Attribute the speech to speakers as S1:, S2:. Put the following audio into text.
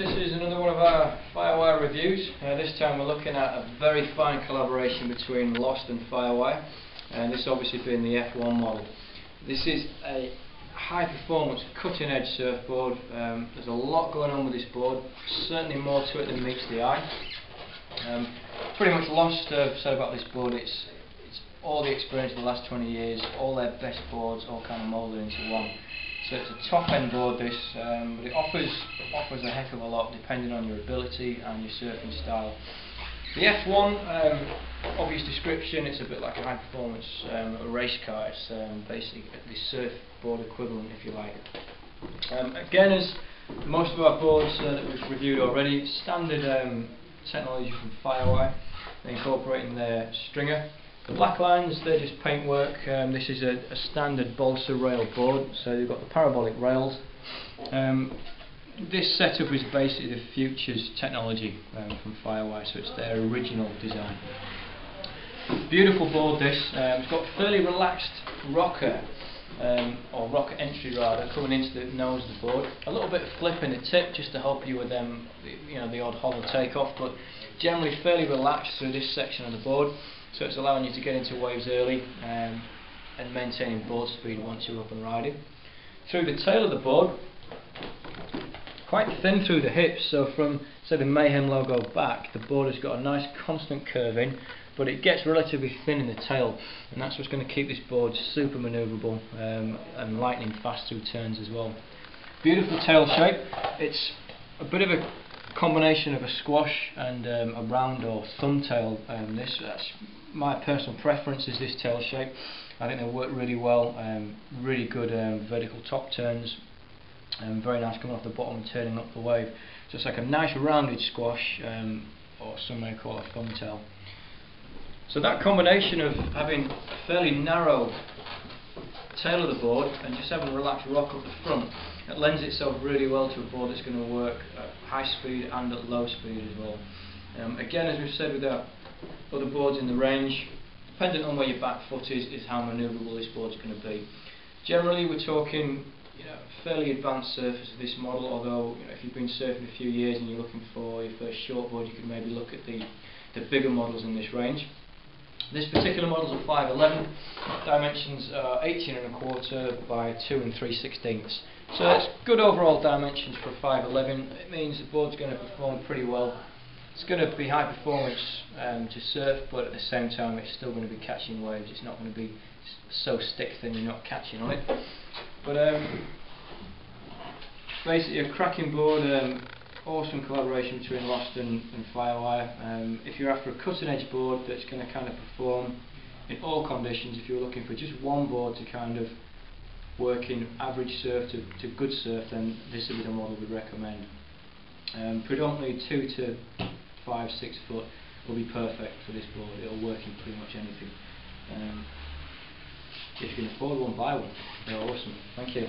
S1: this is another one of our Firewire reviews. This time we're looking at a very fine collaboration between Lost and Firewire, and this obviously being the F1 model. This is a high performance cutting edge surfboard. There's a lot going on with this board, certainly more to it than meets the eye. Pretty much Lost said about this board, it's all the experience of the last 20 years, all their best boards all kind of moulded into one. So it's a top end board this, but it offers a heck of a lot depending on your ability and your surfing style. The F1, obvious description, it's a bit like a high performance race car. It's basically the surfboard equivalent, if you like. Again, as most of our boards that we've reviewed already, it's standard technology from Firewire. They're incorporating their stringer. The black lines, they're just paintwork. This is a standard balsa rail board, so you've got the parabolic rails. This setup is basically the Futures technology from Firewire, so it's their original design. Beautiful board this. It's got a fairly relaxed rocker, or rocker entry rather, coming into the nose of the board. A little bit of flip in the tip just to help you with the odd hollow takeoff, but generally fairly relaxed through this section of the board. So it's allowing you to get into waves early and maintaining board speed once you're up and riding. Through the tail of the board, quite thin through the hips, so from say the Mayhem logo back, the board has got a nice constant curve in, but it gets relatively thin in the tail, and that's what's going to keep this board super manoeuvrable and lightning fast through turns as well. Beautiful tail shape. It's a bit of a combination of a squash and a round or thumbtail. That's my personal preference, is this tail shape. I think they work really well. Really good vertical top turns. Very nice coming off the bottom and turning up the wave. So it's like a nice rounded squash, or some may call it a thumbtail. So that combination of having a fairly narrow tail of the board and just having a relaxed rock up the front, it lends itself really well to a board that's going to work at high speed and at low speed as well. Again, as we've said with our other boards in the range, depending on where your back foot is how manoeuvrable this board's going to be. Generally we're talking fairly advanced surfers of this model, although if you've been surfing a few years and you're looking for your first shortboard, you can maybe look at the bigger models in this range. This particular model is a 5'11", dimensions are 18¼ by 2 3/16. So it's good overall dimensions for a 5'11". It means the board's going to perform pretty well. It's going to be high performance to surf, but at the same time it's still going to be catching waves. It's not going to be so stick thin you're not catching on it. But basically a cracking board. Awesome collaboration between Lost and Firewire. If you're after a cutting edge board that's going to kind of perform in all conditions, if you're looking for just one board to kind of work in average surf to good surf, then this would be the model we'd recommend. Predominantly 2 to 5, 6 foot will be perfect for this board. It'll work in pretty much anything. If you can afford one, buy one. They're awesome. Thank you.